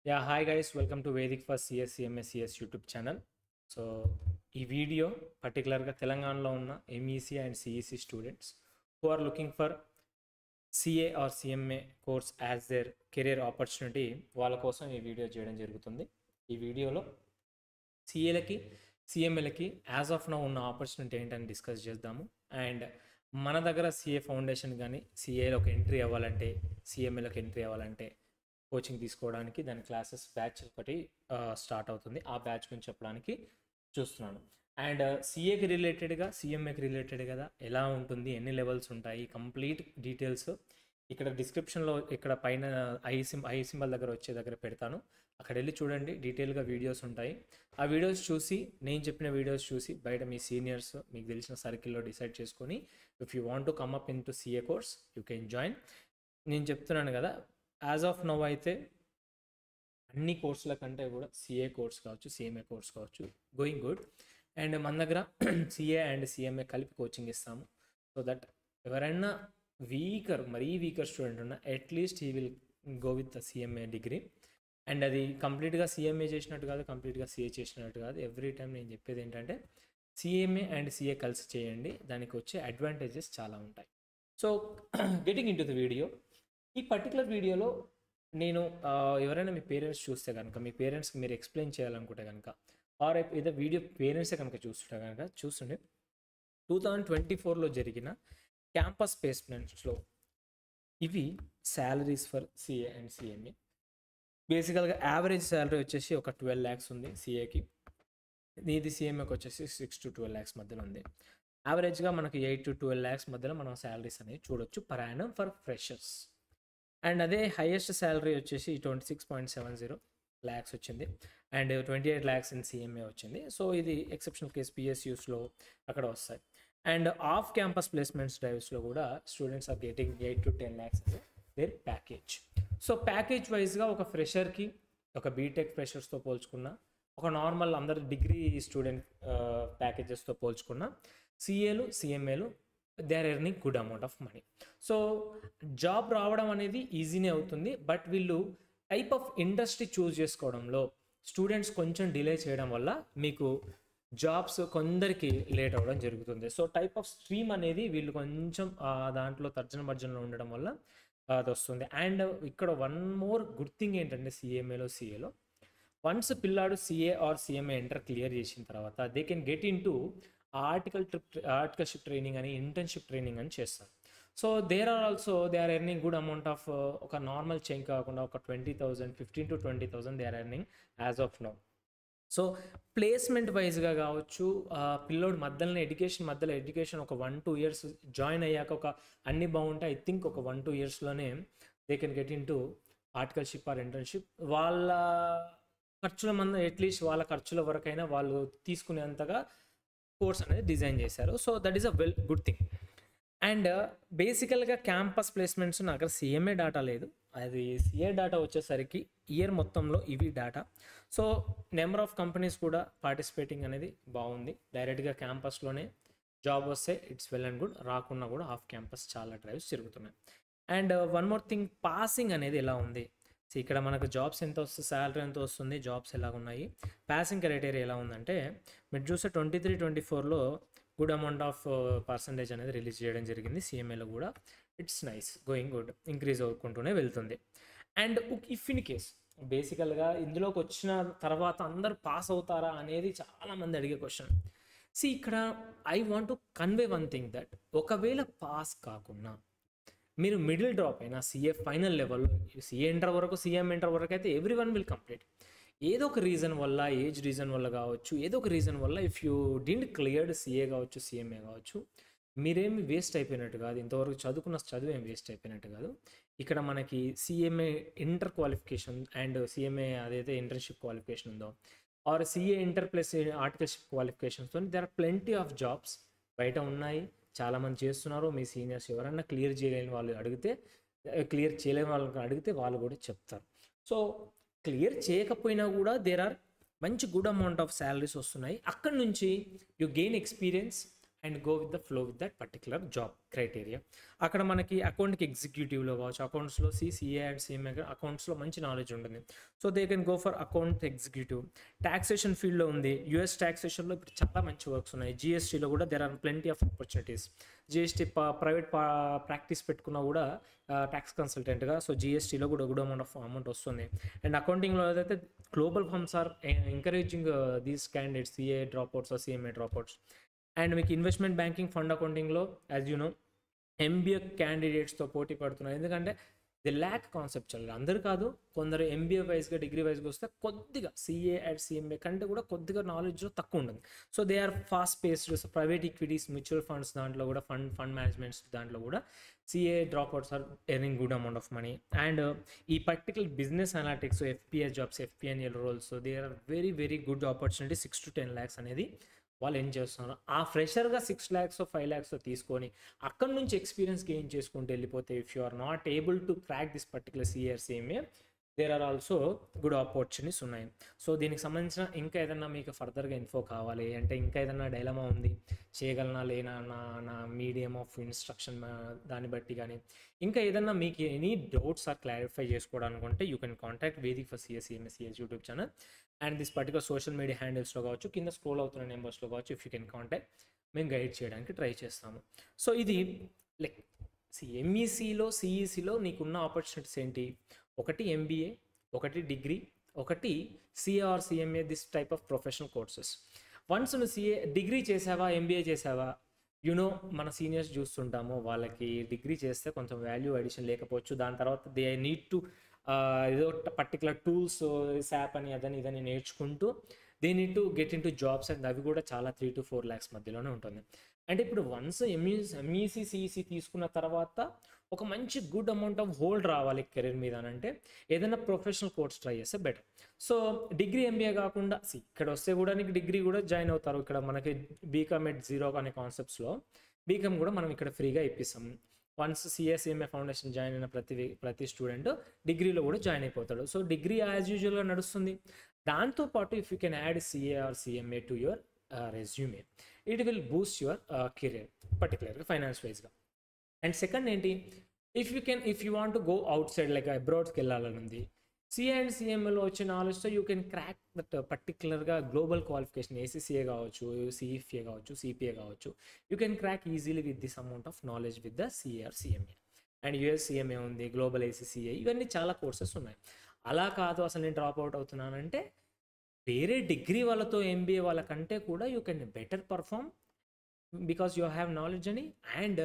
Yeah, hi guys, welcome to Vedic for CS CMS CS YouTube channel. So ఈ video పర్టికులర్గా తెలంగాణలో ఉన్న MEC and CEC students who are looking for CA or CMA course as their career opportunity వాళ్ళ కోసం ఈ video చేయడం జరుగుతుంది. ఈ వీడియోలో సిఏలకి సిఎంఏలకి యాజ్ ఆఫ్ నౌ ఉన్న ఆపర్చునిటీ ఏంటని డిస్కస్ చేద్దాము. అండ్ మన దగ్గర సిఏ ఫౌండేషన్ కానీ సిఏలోకి ఎంట్రీ అవ్వాలంటే సిఎంఏలోకి ఎంట్రీ అవ్వాలంటే కోచింగ్ తీసుకోవడానికి దాని క్లాసెస్ బ్యాచ్ ఒకటి స్టార్ట్ అవుతుంది. ఆ బ్యాచ్ గురించి చెప్పడానికి చూస్తున్నాను. అండ్ సిఏకి రిలేటెడ్గా సిఎంఏకి రిలేటెడ్ కదా ఎలా ఉంటుంది, ఎన్ని లెవెల్స్ ఉంటాయి, కంప్లీట్ డీటెయిల్స్ ఇక్కడ డిస్క్రిప్షన్లో ఇక్కడ పైన ఐ సింబల్ దగ్గర వచ్చే దగ్గర పెడతాను. అక్కడ వెళ్ళి చూడండి, డీటెయిల్గా వీడియోస్ ఉంటాయి. ఆ వీడియోస్ చూసి నేను చెప్పిన వీడియోస్ చూసి బయట మీ సీనియర్స్ మీకు తెలిసిన సర్కిల్లో డిసైడ్ చేసుకొని if you want to come up in to CA course you can join. నేను చెప్తున్నాను కదా, యాజ్ ఆఫ్ నౌ అయితే అన్ని కోర్సుల కంటే కూడా సిఏ కోర్స్ కావచ్చు, సిఎంఏ కోర్స్ కావచ్చు గోయింగ్ గుడ్. అండ్ మన దగ్గర సిఏ అండ్ సిఎంఏ కలిపి కోచింగ్ ఇస్తాము. సో దట్ ఎవరైనా మరీ వీకర్ స్టూడెంట్ ఉన్నా at least he will go with the CMA degree. And అది కంప్లీట్గా సిఎంఏ చేసినట్టు కాదు, కంప్లీట్గా సిఏ చేసినట్టు కాదు. ఎవ్రీ టైం నేను చెప్పేది ఏంటంటే సిఎంఏ అండ్ సిఏ కలిసి చేయండి, దానికి వచ్చే అడ్వాంటేజెస్ చాలా ఉంటాయి. So getting in to the video, ఈ పర్టికులర్ వీడియోలో నేను ఎవరైనా మీ పేరెంట్స్ చూస్తే కనుక, మీ పేరెంట్స్కి మీరు ఎక్స్ప్లెయిన్ చేయాలనుకుంటే కనుక, ఆర్ ఏదో వీడియో పేరెంట్సే కనుక చూస్తుండే 2024లో జరిగిన క్యాంపస్ ప్లేస్మెంట్స్లో ఇవి salaries for CA and CMA. బేసికల్గా యావరేజ్ శాలరీ వచ్చేసి ఒక 12 lakhs ఉంది సిఏకి, ఇది సిఎంఏకి వచ్చేసి 6 to 12 lakhs మధ్యలో ఉంది. యావరేజ్గా మనకి 8 to 12 lakhs మధ్యలో మనం శాలరీస్ అనేవి చూడొచ్చు per annum for freshers. And అదే హైయెస్ట్ శాలరీ వచ్చేసి 26.70 lakhs వచ్చింది. అండ్ 28 lakhs ఇన్ సిఎంఏ వచ్చింది. సో ఇది ఎక్సెప్షనల్ కేస్ పిఎస్యూస్లో అక్కడ వస్తాయి. అండ్ ఆఫ్ క్యాంపస్ ప్లేస్మెంట్స్ డ్రైవ్స్లో కూడా students are getting 8 to 10 lakhs their package. So package వైజ్గా ఒక ఫ్రెషర్కి, ఒక బీటెక్ ఫ్రెషర్స్తో పోల్చుకున్న, ఒక నార్మల్ అందరు డిగ్రీ స్టూడెంట్ ప్యాకేజెస్తో పోల్చుకున్న సిఏలు సిఎంఏలు they are earning good amount of money. So job రావడం అనేది ఈజీనే అవుతుంది, బట్ వీళ్ళు టైప్ ఆఫ్ ఇండస్ట్రీ చూస్ చేసుకోవడంలో స్టూడెంట్స్ కొంచెం డిలే చేయడం వల్ల మీకు జాబ్స్ కొందరికి లేట్ అవ్వడం జరుగుతుంది. సో టైప్ ఆఫ్ స్ట్రీమ్ అనేది వీళ్ళు కొంచెం దాంట్లో తర్జన భర్జనలో ఉండడం వల్ల అది వస్తుంది. అండ్ ఇక్కడ వన్ మోర్ గుడ్ థింగ్ ఏంటంటే సిఎంఏలో సిఏలో వన్స్ పిల్లాడు CA or CMA enter clear చేసిన తర్వాత they can get in to articleship training అని, ఇంటర్న్షిప్ ట్రైనింగ్ అని చేస్తారు. So they are earning good amount of, ఒక నార్మల్ చైన్ కాకుండా ఒక 20,000, 15 to 20,000 they are earning as of now. So placement వైజ్గా కావచ్చు, పిల్లోడు ఎడ్యుకేషన్ ఒక 1-2 years జాయిన్ అయ్యాక ఒక అన్ని బాగుంటే ఐ థింక్ ఒక 1-2 yearsలోనే they can get in to articleship or internship. వాళ్ళ ఖర్చుల అట్లీస్ట్ వాళ్ళ ఖర్చుల వరకైనా వాళ్ళు తీసుకునేంతగా కోర్స్ అనేది డిజైన్ చేశారు. So that is a good thing. And బేసికల్గా క్యాంపస్ ప్లేస్మెంట్స్ నా దగ్గర సిఎంఏ డేటా లేదు, అది సిఏ డేటా వచ్చేసరికి ఇయర్ మొత్తంలో ఇవి data. So number of companies కూడా పార్టిసిపేటింగ్ అనేది బాగుంది. డైరెక్ట్గా క్యాంపస్లోనే జాబ్ వస్తే ఇట్స్ వెల్ అండ్ గుడ్, రాకున్నా కూడా ఆఫ్ క్యాంపస్ చాలా డ్రైవ్స్ జరుగుతున్నాయి. And one more thing, passing అనేది ఎలా ఉంది. సో ఇక్కడ మనకు జాబ్స్ ఎంత వస్తుంది, శాలరీ ఎంత వస్తుంది, జాబ్స్ ఎలా ఉన్నాయి, పాసింగ్ క్రైటీరియా ఎలా ఉందంటే మీరు చూస్తే 23-24లో గుడ్ అమౌంట్ ఆఫ్ పర్సంటేజ్ అనేది రిలీజ్ చేయడం జరిగింది. సిఎంఏలో కూడా it's nice, going good, increase అవుకుంటూనే వెళ్తుంది. అండ్ ఇఫ్ ఇన్ కేస్ బేసికల్గా ఇందులోకి వచ్చిన తర్వాత అందరు పాస్ అవుతారా అనేది చాలామంది అడిగే క్వశ్చన్. ఇక్కడ I want to convey one thing that ఒకవేళ పాస్ కాకుండా మీరు మిడిల్ డ్రాప్ అయినా సిఏ ఫైనల్ లెవెల్లో సిఏ ఇంటర్ వరకు, సిఎం ఇంటర్ వరకు అయితే ఎవ్రీ వన్ విల్ కంప్లీట్. ఏదో ఒక రీజన్ వల్ల, ఏజ్ రీజన్ వల్ల కావచ్చు, ఏదో ఒక రీజన్ వల్ల if you didn't cleared CA కావచ్చు, సిఎంఏ కావచ్చు, మీరేమి వేస్ట్ అయిపోయినట్టు కాదు. ఇంతవరకు చదువుకున్న చదువు ఏమి వేస్ట్ అయిపోయినట్టు కాదు. ఇక్కడ మనకి CMA inter qualification and CMA అదైతే ఇంటర్న్షిప్ క్వాలిఫికేషన్ ఉందో, or CA inter plus articleship క్వాలిఫికేషన్స్తో there are plenty of jobs బయట ఉన్నాయి, చాలామంది చేస్తున్నారు. మీ సీనియర్స్ ఎవరన్నా క్లియర్ చేయలేని వాళ్ళని అడిగితే వాళ్ళు కూడా చెప్తారు. సో క్లియర్ చేయకపోయినా కూడా దేర్ ఆర్ మంచి గుడ్ అమౌంట్ ఆఫ్ శాలరీస్ వస్తున్నాయి. అక్కడి నుంచి you gain experience and go with the flow with that particular job criteria. అక్కడ మనకి అకౌంట్కి ఎగ్జిక్యూటివ్లో కావచ్చు, అకౌంట్స్లో సిఏ అండ్ సిఎంఏ అకౌంట్స్లో మంచి నాలెడ్జ్ ఉంటుంది. So they can go for account executive. Taxation ఫీల్డ్లో ఉంది, యూఎస్ ట్యాక్సేషన్లో ఇప్పుడు చాలా మంచి వర్క్స్ ఉన్నాయి. జిఎస్టీలో కూడా there are plenty of opportunities. GST private practice పెట్టుకున్నా కూడా ట్యాక్స్ కన్సల్టెంట్గా, సో జిఎస్టీలో కూడా గుడ్ అమౌంట్ వస్తుంది. అండ్ అకౌంటింగ్లో ఏదైతే global firms are encouraging these candidates, CA dropouts CMA dropouts. And మీకు ఇన్వెస్ట్మెంట్ బ్యాంకింగ్, ఫండ్ అకౌంటింగ్లో యాజ్ యూ నో ఎంబీఏ క్యాండిడేట్స్తో పోటీ పడుతున్నారు. ఎందుకంటే ది ల్యాక్ కాన్సెప్చువల్, అందరు కాదు, కొందరు ఎంబీఏ వైజ్గా డిగ్రీ వైజ్గా వస్తే కొద్దిగా సిఏ అండ్ సిఎంఏ కంటే కూడా కొద్దిగా నాలెడ్జ్ తక్కువ ఉంటుంది. So they are fast paced. Private equities, mutual funds దాంట్లో కూడా ఫండ్ మేనేజ్మెంట్స్ దాంట్లో కూడా CA dropouts are earning good amount of money. And ఈ particular business analytics, FPS jobs, FPNL roles, they are very very good opportunity. 6 to 10 lakhs అనేది వాళ్ళు ఏం చేస్తున్నారు. ఆ ఫ్రెషర్గా 6 lakhs 5 lakhs తీసుకొని అక్కడ నుంచి ఎక్స్పీరియన్స్ గెయిన్ చేసుకుంటూ వెళ్ళిపోతే, if you are not able to crack this particular CRCMA, there are also good opportunities ఉన్నాయి. సో దీనికి సంబంధించిన ఇంకా ఏదన్నా మీకు ఫర్దర్గా ఇన్ఫో కావాలి అంటే, ఇంకా ఏదన్నా డైలమా ఉంది, చేయగలనా లేనా నా మీడియం ఆఫ్ ఇన్స్ట్రక్షన్ దాన్ని బట్టి కానీ, ఇంకా ఏదన్నా మీకు ఎనీ డౌట్స్ ఆర్ క్లారిఫై చేసుకోవడానుకుంటే you can contact Vedik for CSCMSCS YouTube channel. And this particular social media హ్యాండిల్స్లో కావచ్చు, కింద స్క్రోల్ అవుతున్న నెంబర్స్లో కావచ్చు, ఇఫ్ యూ కెన్ కాంటాక్ట్, మేము గైడ్ చేయడానికి ట్రై చేస్తాము. సో ఇది లైక్ ఎంఈసీలో సిఈసీలో నీకున్న ఆపర్చునిటీస్ ఏంటి? ఒకటి ఎంబీఏ, ఒకటి డిగ్రీ, ఒకటి CR CMA, this type of professional courses. Once నువ్వు డిగ్రీ చేసావా, ఎంబీఏ చేసావా, యునో మన సీనియర్స్ చూస్తుంటాము, వాళ్ళకి డిగ్రీ చేస్తే కొంచెం వాల్యూ అడిషన్ లేకపోవచ్చు. దాని తర్వాత దే నీడ్ టు ఏదో పర్టికులర్ టూల్స్, శాప్ అని అదని ఇదని నేర్చుకుంటూ they need to get in to jobs. And అవి కూడా చాలా 3 to 4 lakhs మధ్యలోనే ఉంటుంది. అంటే ఇప్పుడు వన్స్ ఎంఈసీ సిఈసీ తీసుకున్న తర్వాత ఒక మంచి గుడ్ అమౌంట్ ఆఫ్ హోల్డ్ రావాలి కెరీర్ మీద అని అంటే ఏదైనా ప్రొఫెషనల్ కోర్స్ ట్రై చేస్తే బెటర్. సో డిగ్రీ ఎంబీఏ కాకుండా ఇక్కడ వస్తే కూడా నీకు డిగ్రీ కూడా జాయిన్ అవుతారు. ఇక్కడ మనకి బీకామ్ ఎట్ జీరో అనే కాన్సెప్ట్స్లో బీకామ్ కూడా మనం ఇక్కడ ఫ్రీగా ఇప్పిస్తాం. వన్స్ సిఎస్సిఎంఏ ఫౌండేషన్ జాయిన్ అయిన ప్రతి స్టూడెంట్ డిగ్రీలో కూడా జాయిన్ అయిపోతాడు. సో డిగ్రీ యాజ్ యూజువల్గా నడుస్తుంది. దాంతోపాటు if you can add CA or CMA to your resume, it will boost your career పర్టికులర్గా ఫైనాన్స్ వైజ్గా. అండ్ సెకండ్ ఏంటి, if you want to go outside like అబ్రాడ్స్కి వెళ్ళాలని ఉంది, సిఏ అండ్ సిఎంఏలో వచ్చిన నాలెడ్జ్తో యూ కెన్ క్రాక్ దట్ పర్టికులర్గా గ్లోబల్ క్వాలిఫికేషన్, ఏసీసీఏ కావచ్చు, సిఈఎఫ్ఏ కావచ్చు, సిపిఏ కావచ్చు, you can crack easily with this amount of knowledge with the CA or CMA. And యుఎస్సిఎంఏ ఉంది, గ్లోబల్ ఏసీసీఏ, ఇవన్నీ చాలా కోర్సెస్ ఉన్నాయి. అలా కాదు అసలు నేను డ్రాప్ అవుట్ అవుతున్నానంటే వేరే డిగ్రీ వాళ్ళతో ఎంబీఏ వాళ్ళకంటే కూడా you can better perform because you have knowledge అని. అండ్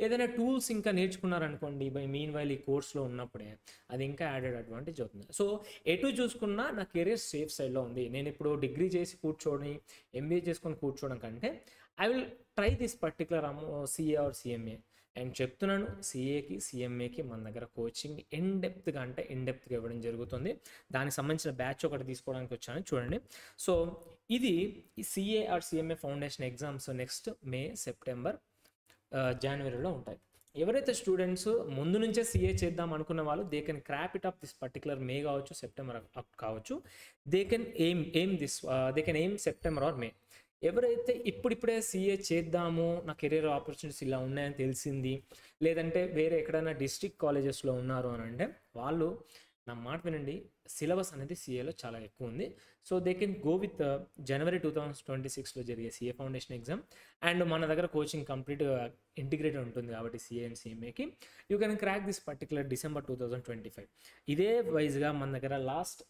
ఏదైనా టూల్స్ ఇంకా నేర్చుకున్నారనుకోండి బై మీన్ వైల్ ఈ కోర్స్లో ఉన్నప్పుడే, అది ఇంకా యాడెడ్ అడ్వాంటేజ్ అవుతుంది. సో ఎటు చూసుకున్నా నా కెరీర్ సేఫ్ సైడ్లో ఉంది. నేను ఇప్పుడు డిగ్రీ చేసి కూర్చొని ఎంబీఏ చేసుకొని కూర్చోవడం కంటే I will try this particular CA or CMA. And చెప్తున్నాను, సిఏకి సిఎంఏకి మన దగ్గర కోచింగ్ ఇన్డెప్త్గా ఇవ్వడం జరుగుతుంది. దానికి సంబంధించిన బ్యాచ్ ఒకటి తీసుకోవడానికి వచ్చాను చూడండి. సో ఇది CA or CMA foundation exams next May, September, జనవరిలో ఉంటాయి. ఎవరైతే స్టూడెంట్స్ ముందు నుంచే సిఏ చేద్దాం అనుకున్న వాళ్ళు they can crop it up this particular May కావచ్చు, సెప్టెంబర్ కావచ్చు. They can aim September or May. ఎవరైతే ఇప్పుడిప్పుడే సిఏ చేద్దాము, నా కెరీర్ ఆపర్చునిటీస్ ఇలా ఉన్నాయని తెలిసింది, లేదంటే వేరే ఎక్కడైనా డిస్ట్రిక్ట్ కాలేజెస్లో ఉన్నారు అని అంటే వాళ్ళు నా మాట వినండి, సిలబస్ అనేది సిఏలో చాలా ఎక్కువ ఉంది. So they can go with జనవరి 2026లో జరిగే సిఏ ఫౌండేషన్ ఎగ్జామ్. అండ్ మన దగ్గర కోచింగ్ కంప్లీట్ ఇంటిగ్రేటెడ్ ఉంటుంది కాబట్టి సిఏ అండ్ సిఎంఏకి you can crack this particular December 2025. ఇదే వైజ్గా మన దగ్గర లాస్ట్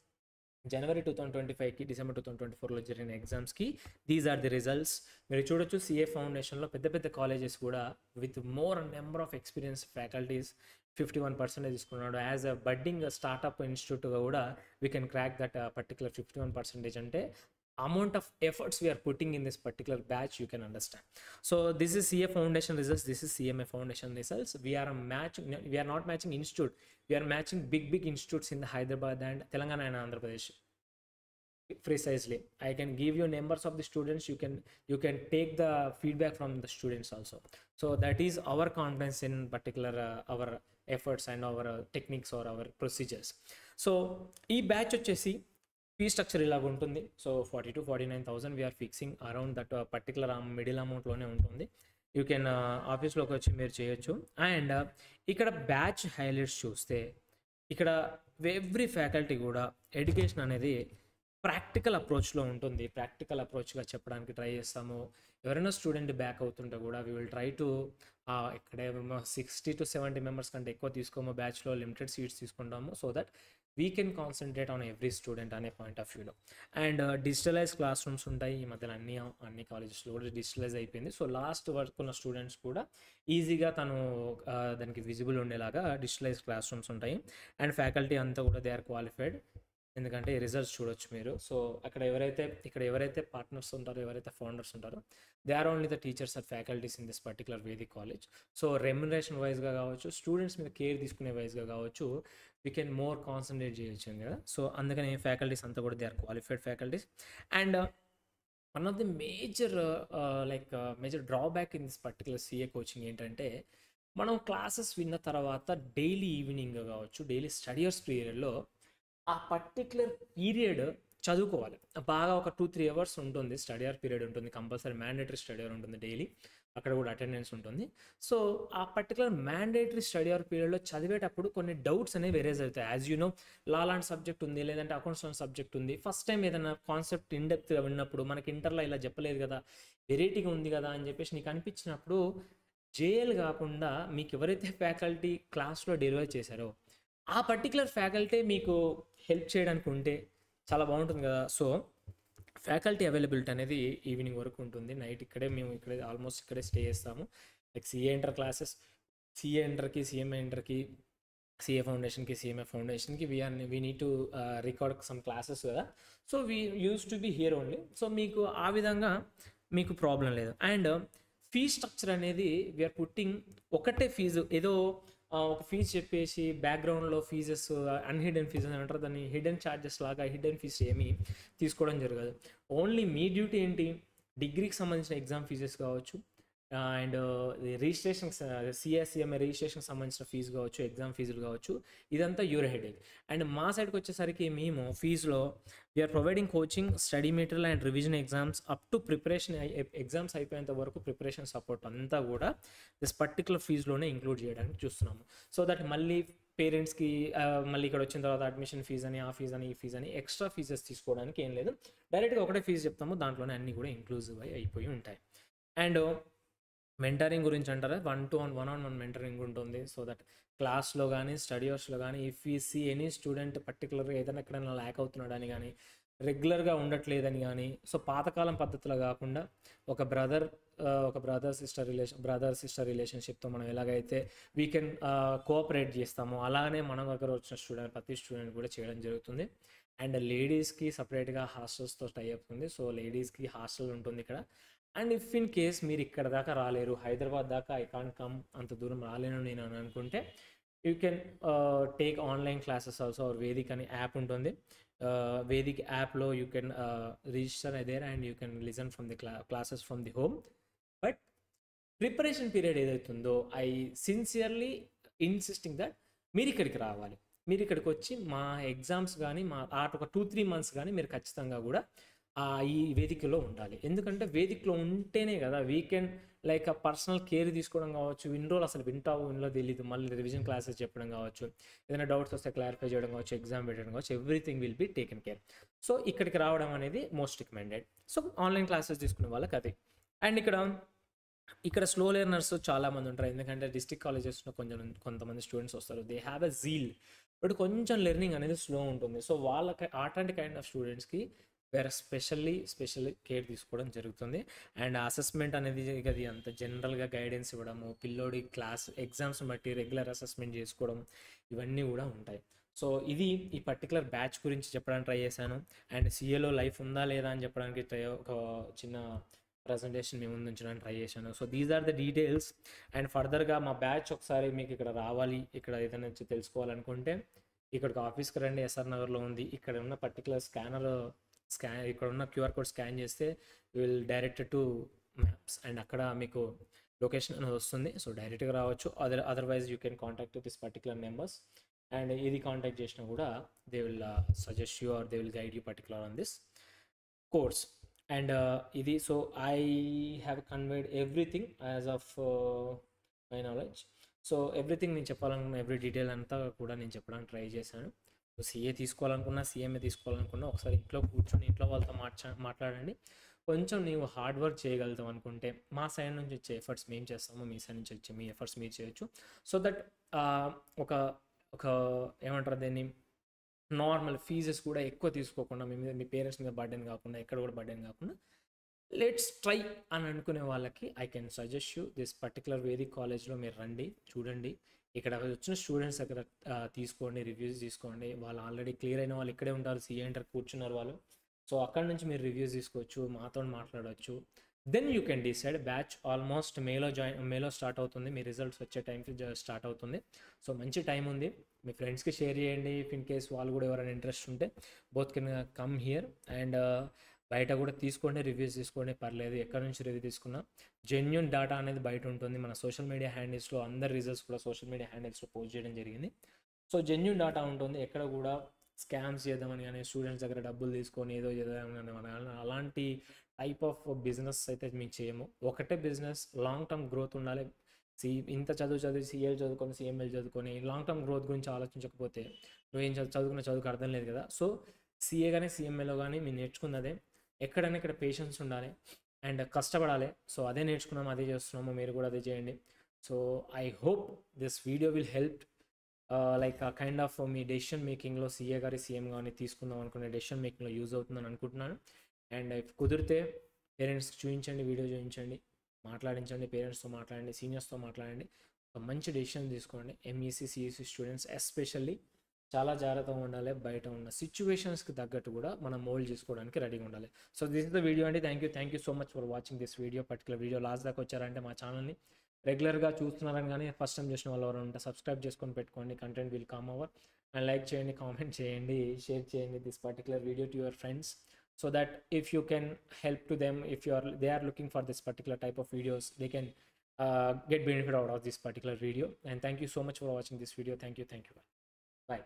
జనవరి 2025కి డిసెంబర్ 2024లో జరిగిన ఎగ్జామ్స్కి దీస్ ఆర్ ది రిజల్ట్స్. మీరు చూడొచ్చు సిఏ ఫౌండేషన్లో పెద్ద పెద్ద కాలేజెస్ కూడా with more number of experience faculties 51% తీసుకున్నాడు. యాజ్ అ బడ్డింగ్ స్టార్ట్అప్ ఇన్స్టిట్యూట్గా కూడా we can crack that particular 51% అంటే amount of efforts we are putting in this particular batch, you can understand. So this is CA foundation results, this is CMA foundation results. We are not matching institute, we are matching big institutes in the Hyderabad and Telangana and Andhra Pradesh. Precisely, I can give you numbers of the students, you can take the feedback from the students also. So that is our confidence in particular our efforts and our techniques or our procedures. So ee batch vachesi fee structure ఇలాగ ఉంటుంది. So 40,000 to 49,000 we are fixing around that particular middle అమౌంట్లోనే ఉంటుంది. You can ఆఫీస్లోకి వచ్చి మీరు చేయొచ్చు. And ఇక్కడ batch highlights చూస్తే ఇక్కడ ఎవ్రీ ఫ్యాకల్టీ కూడా ఎడ్యుకేషన్ అనేది ప్రాక్టికల్ అప్రోచ్లో ఉంటుంది. ప్రాక్టికల్ అప్రోచ్గా చెప్పడానికి ట్రై చేస్తాము. ఎవరైనా స్టూడెంట్ బ్యాక్ అవుతుంటే కూడా వీ విల్ ట్రై టు ఇక్కడే 60 to 70 మెంబర్స్ కంటే ఎక్కువ తీసుకోము, బ్యాచ్లో లిమిటెడ్ సీట్స్ తీసుకుంటాము. So that we can concentrate on every student అనే పాయింట్ ఆఫ్ వ్యూలో. అండ్ డిజిటలైజ్ క్లాస్ రూమ్స్ ఉంటాయి. ఈ మధ్యలో అన్ని కాలేజెస్లో కూడా డిజిటలైజ్ అయిపోయింది. సో లాస్ట్ వరకు ఉన్న స్టూడెంట్స్ కూడా ఈజీగా దానికి విజిబుల్ ఉండేలాగా డిజిటలైజ్ క్లాస్ రూమ్స్ ఉంటాయి. అండ్ ఫ్యాకల్టీ అంతా కూడా దే ఆర్ క్వాలిఫైడ్, ఎందుకంటే రిజల్ట్స్ చూడొచ్చు మీరు. సో ఇక్కడ ఎవరైతే పార్ట్నర్స్ ఉంటారో, ఎవరైతే ఫౌండర్స్ ఉంటారో, they are only the teachers or faculties in this particular Vedic college. So remuneration వైజ్గా కావచ్చు, స్టూడెంట్స్ మీద కేర్ తీసుకునే వైజ్గా కావచ్చు, వీ కెన్ మోర్ కాన్సన్ట్రేట్ చేయొచ్చు కదా. సో అందుకని ఫ్యాకల్టీస్ అంతా కూడా they are qualified faculties. And one of the major drawback in this particular CA coaching ఏంటంటే, మనం క్లాసెస్ విన్న తర్వాత డైలీ ఈవినింగ్ కావచ్చు, డైలీ స్టడీ అవర్స్ పీరియడ్లో ఆ పర్టిక్యులర్ పీరియడ్ చదువుకోవాలి. బాగా ఒక 2-3 అవర్స్ ఉంటుంది, స్టడీ అవర్ పీరియడ్ ఉంటుంది, కంపల్సరీ మ్యాండేటరీ స్టడీ అవర్ ఉంటుంది డైలీ, అక్కడ కూడా అటెండెన్స్ ఉంటుంది. సో ఆ పర్టికులర్ మ్యాండేటరీ స్టడీ అవర్ పీరియడ్లో చదివేటప్పుడు కొన్ని డౌట్స్ అనేవి ఎరేజ్ అవుతాయి. యాజ్ యూ నో, లా లాంటి సబ్జెక్ట్ ఉంది, లేదంటే అకౌంట్స్ లాంటి సబ్జెక్ట్ ఉంది. ఫస్ట్ టైం ఏదైనా కాన్సెప్ట్ ఇన్డెప్త్గా విన్నప్పుడు, మనకి ఇంటర్లో ఇలా చెప్పలేదు కదా, వెరైటీగా ఉంది కదా అని చెప్పేసి నీకు అనిపించినప్పుడు, జేఎల్ కాకుండా మీకు ఎవరైతే ఫ్యాకల్టీ క్లాస్లో డెలివర్ చేశారో ఆ పర్టికులర్ ఫ్యాకల్టీ మీకు హెల్ప్ చేయడానికి ఉంటే చాలా బాగుంటుంది కదా. సో ఫ్యాకల్టీ అవైలబిలిటీ అనేది ఈవినింగ్ వరకు ఉంటుంది. నైట్ మేము ఆల్మోస్ట్ ఇక్కడే స్టే చేస్తాము. Like CA inter classes, CA ఇంటర్కి, సిఎంఏ ఇంటర్కి, సిఏ ఫౌండేషన్కి, సిఎంఏ ఫౌండేషన్కి we need to record some classes కదా. So we use to be here only. So మీకు ఆ విధంగా మీకు ప్రాబ్లం లేదు. అండ్ ఫీ స్ట్రక్చర్ అనేది వీఆర్ పుట్టింగ్ ఒకటే ఫీజు, ఏదో ఒక ఫీజు చెప్పేసి బ్యాక్గ్రౌండ్లో ఫీజెస్, అన్హిడెన్ ఫీజెస్ అంటారు దాన్ని, హిడెన్ ఛార్జెస్ లాగా హిడెన్ ఫీజెస్ ఏమీ తీసుకోవడం జరగదు. ఓన్లీ మీ డ్యూటీ ఏంటి, డిగ్రీకి సంబంధించిన ఎగ్జామ్ ఫీజెస్ కావచ్చు, అండ్ రిజిస్ట్రేషన్ సిఎస్సిఎంఏ రిజిస్ట్రేషన్కి సంబంధించిన ఫీజు కావచ్చు, ఎగ్జామ్ ఫీజులు కావచ్చు, ఇదంతా యూర్ హెడేక్. అండ్ మా సైడ్కి వచ్చేసరికి మేము ఫీజులో we are providing coaching, study material and revision exams up to preparation, exams అయిపోయేంత వరకు ప్రిపరేషన్ సపోర్ట్ అంతా కూడా దిస్ పర్టికులర్ ఫీజులోనే ఇంక్లూడ్ చేయడానికి చూస్తున్నాము. సో దట్ మళ్ళీ పేరెంట్స్కి మళ్ళీ ఇక్కడ వచ్చిన తర్వాత అడ్మిషన్ ఫీజ్ అని, ఆ ఫీజ్ అని, ఈ ఫీజ్ అని ఎక్స్ట్రా ఫీజెస్ తీసుకోవడానికి ఏం లేదు. డైరెక్ట్గా ఒకటే ఫీజు చెప్తాము, దాంట్లోనే అన్నీ కూడా ఇంక్లూజివ్ అయిపోయి ఉంటాయి. అండ్ మెంటరింగ్ గురించి అంటారా, 1-on-1 మెంటరింగ్ ఉంటుంది. సో దట్ క్లాస్లో కానీ, స్టడీ అవర్స్లో కానీ, if you see any student పర్టికులర్గా ఏదైనా ఎక్కడైనా ల్యాక్ అవుతున్నాడని కానీ, రెగ్యులర్గా ఉండట్లేదని కానీ, సో పాతకాలం పద్ధతిలో కాకుండా ఒక బ్రదర్ సిస్టర్ రిలేషన్షిప్తో మనం ఎలాగైతే వీ కెన్ కోఆపరేట్ చేస్తామో, అలానే మన దగ్గర వచ్చిన ప్రతి స్టూడెంట్ కూడా చేయడం జరుగుతుంది. అండ్ లేడీస్కి సపరేట్గా హాస్టల్స్తో టైఅప్ ఉంది. సో లేడీస్కి హాస్టల్ ఉంటుంది ఇక్కడ. అండ్ ఇఫ్ ఇన్ కేస్ మీరు ఇక్కడ దాకా రాలేరు, హైదరాబాద్ దాకా ఐ కాంట్ కమ్, అంత దూరం రాలేను నేను అని అనుకుంటే, you can take online classes also. Our Vedic అనే యాప్ ఉంటుంది. వేదిక్ యాప్లో you can register there and you can listen from the classes from the home. But preparation period ఏదైతుందో, ఐ సిన్సియర్లీ ఇన్సిస్టింగ్ దట్ మీరు ఇక్కడికి రావాలి. మీరు ఇక్కడికి వచ్చి మా ఎగ్జామ్స్ కానీ, మా ఒక 2-3 months కానీ మీరు ఖచ్చితంగా కూడా ఈ వేదికలో ఉండాలి. ఎందుకంటే వేదికలో ఉంటేనే కదా వీకెండ్ లైక్ పర్సనల్ కేర్ తీసుకోవడం కావచ్చు, ఇన్ని రోజులు అసలు వినలో తెలియదు, మళ్ళీ రివిజన్ క్లాసెస్ చెప్పడం కావచ్చు, ఏదైనా డౌట్స్ వస్తే క్లారిఫై చేయడం కావచ్చు, ఎగ్జామ్ పెట్టడం కావచ్చు, everything will be taken care. So ఇక్కడికి రావడం అనేది most recommended. So online classes తీసుకునే వాళ్ళకి అది. అండ్ ఇక్కడ స్లో లెర్నర్స్ చాలామంది ఉంటారు. ఎందుకంటే డిస్ట్రిక్ట్ కాలేజెస్లో కొంతమంది స్టూడెంట్స్ వస్తారు, they have a zeal, but కొంచెం లెర్నింగ్ అనేది స్లో ఉంటుంది. సో వాళ్ళకి అట్లాంటి కైండ్ ఆఫ్ స్టూడెంట్స్కి వేరే స్పెషల్ కేర్ తీసుకోవడం జరుగుతుంది. అండ్ అసెస్మెంట్ అనేది అది అంత జనరల్గా గైడెన్స్ ఇవ్వడము, పిల్లోడి క్లాస్ ఎగ్జామ్స్ బట్టి రెగ్యులర్ అసెస్మెంట్ చేసుకోవడం, ఇవన్నీ కూడా ఉంటాయి. సో ఇది ఈ పర్టికులర్ బ్యాచ్ గురించి చెప్పడానికి ట్రై చేశాను. అండ్ సిఏలో లైఫ్ ఉందా లేదా అని చెప్పడానికి ఒక చిన్న ప్రజెంటేషన్ మేము ముందు ఉంచడానికి ట్రై చేశాను. So these are the details. And ఫర్దర్గా మా బ్యాచ్ ఒకసారి మీకు ఇక్కడ రావాలి, ఇక్కడ ఏదైనా తెలుసుకోవాలనుకుంటే ఇక్కడికి ఆఫీస్కి రండి, ఎస్ఆర్ నగర్లో ఉంది. ఇక్కడ ఉన్న పర్టికులర్ ఇక్కడ ఉన్న QR కోడ్ స్కాన్ చేస్తే will direct to maps and అక్కడ మీకు లొకేషన్ అనేది వస్తుంది. సో డైరెక్ట్గా రావచ్చు. Otherwise you can contact this particular numbers. And ఇది కాంటాక్ట్ చేసినా కూడా they will suggest you or they will guide you particular on this course. And ఇది so I have conveyed everything as of my knowledge. So everything నేను చెప్పాలనుకున్న every detail అంతా కూడా నేను చెప్పడానికి ట్రై చేశాను. సో సీఏ తీసుకోవాలనుకున్నా, సీఎంఏ తీసుకోవాలనుకున్నా ఒకసారి ఇంట్లో కూర్చొని ఇంట్లో వాళ్ళతో మాట్లాడండి. కొంచెం నీవు హార్డ్ వర్క్ చేయగలుగుతాం అనుకుంటే మా సైడ్ నుంచి వచ్చే ఎఫర్ట్స్ మేము చేస్తాము, మీ సైడ్ నుంచి వచ్చే మీ ఎఫర్ట్స్ మీరు చేయొచ్చు. సో దట్ ఒక ఒక ఏమంటారు దీన్ని, నార్మల్ ఫీజెస్ కూడా ఎక్కువ తీసుకోకుండా మీ పేరెంట్స్ మీద బర్డెన్ కాకుండా, ఎక్కడ కూడా బర్డెన్ కాకుండా లెట్స్ ట్రై అని అనుకునే వాళ్ళకి I can suggest you this particular Vedic కాలేజ్లో మీరు రండి, చూడండి. ఇక్కడ వచ్చిన స్టూడెంట్స్ దగ్గర తీసుకోండి, రివ్యూస్ తీసుకోండి. వాళ్ళు ఆల్రెడీ క్లియర్ అయిన వాళ్ళు ఇక్కడే ఉంటారు, సీఏ ఇంటర్ కూర్చున్నారు వాళ్ళు. సో అక్కడ నుంచి మీరు రివ్యూస్ తీసుకోవచ్చు, మాతో మాట్లాడవచ్చు. Then you can decide. Batch almost మేలో స్టార్ట్ అవుతుంది, మీ రిజల్ట్స్ వచ్చే టైంకి స్టార్ట్ అవుతుంది. సో మంచి టైం ఉంది, మీ ఫ్రెండ్స్కి షేర్ చేయండి. ఇఫ్ ఇన్ కేస్ వాళ్ళు కూడా ఎవరైనా ఇంట్రెస్ట్ ఉంటే both can come here. And బయట కూడా తీసుకోండి, రివ్యూస్ తీసుకోండి, పర్లేదు. ఎక్కడ నుంచి రివ్యూ తీసుకున్నా జెన్యూన్ డేటా అనేది బయట ఉంటుంది. మన సోషల్ మీడియా హ్యాండిల్స్లో అందరి రిజల్ట్స్ కూడా సోషల్ మీడియా హ్యాండిల్స్లో పోస్ట్ చేయడం జరిగింది. సో జెన్యూన్ డేటా ఉంటుంది, ఎక్కడ కూడా స్కామ్స్ చేద్దామని కానీ, స్టూడెంట్స్ దగ్గర డబ్బులు తీసుకొని ఏదో చేద్దామని అలాంటి టైప్ ఆఫ్ బిజినెస్ అయితే మేము చేయము. ఒకటే బిజినెస్, లాంగ్ టర్మ్ గ్రోత్ ఉండాలి. ఇంత చదివి సీఏలు చదువుకొని, సీఎంఏలు చదువుకొని లాంగ్ టర్మ్ గ్రోత్ గురించి ఆలోచించకపోతే నువ్వేం చదువుకున్న చదువుకు అర్థం లేదు కదా. సో సీఏ కానీ సీఎంఏలో కానీ మేము నేర్చుకున్నదే, ఎక్కడైనా ఇక్కడ పేషెన్స్ ఉండాలి అండ్ కష్టపడాలి. సో అదే నేర్చుకున్నాము, అదే చేస్తున్నాము, మీరు కూడా అదే చేయండి. So I hope this video will help like kind of మీ డెసిషన్ మేకింగ్లో, సీఏ గారి సీఎం కానీ తీసుకుందాం అనుకునే డెసిషన్ మేకింగ్లో యూజ్ అవుతుందని అనుకుంటున్నాను. అండ్ కుదిరితే పేరెంట్స్కి చూపించండి, వీడియో చూపించండి, మాట్లాడించండి, పేరెంట్స్తో మాట్లాడండి, సీనియర్స్తో మాట్లాడండి. ఒక మంచి డెసిషన్ తీసుకోండి. ఎంఈసీ సిఈసీ స్టూడెంట్స్ ఎస్పెషల్లీ చాలా జాగ్రత్తగా ఉండాలి. బయట ఉన్న సిచ్యువేషన్స్కి తగ్గట్టు కూడా మనం మోల్డ్ చేసుకోవడానికి రెడీగా ఉండాలి. So this is the video అండి. Thank you so much for watching this video. Particular video last దాకా వచ్చారంటే మా ఛానల్ని రెగ్యులర్గా చూస్తున్నారని కానీ ఫస్ట్ టైం చేసిన వాళ్ళు ఎవరు ఉంటే సబ్స్క్రైబ్ చేసుకొని పెట్టుకోండి. Content will come over. And like చేయండి, కామెంట్ చేయండి, షేర్ చేయండి this particular video to your friends, so that if you can help to them, if they are looking for this particular type of videos, they can get benefit out of this particular video. And thank you so much for watching this video. Thank you. Bye.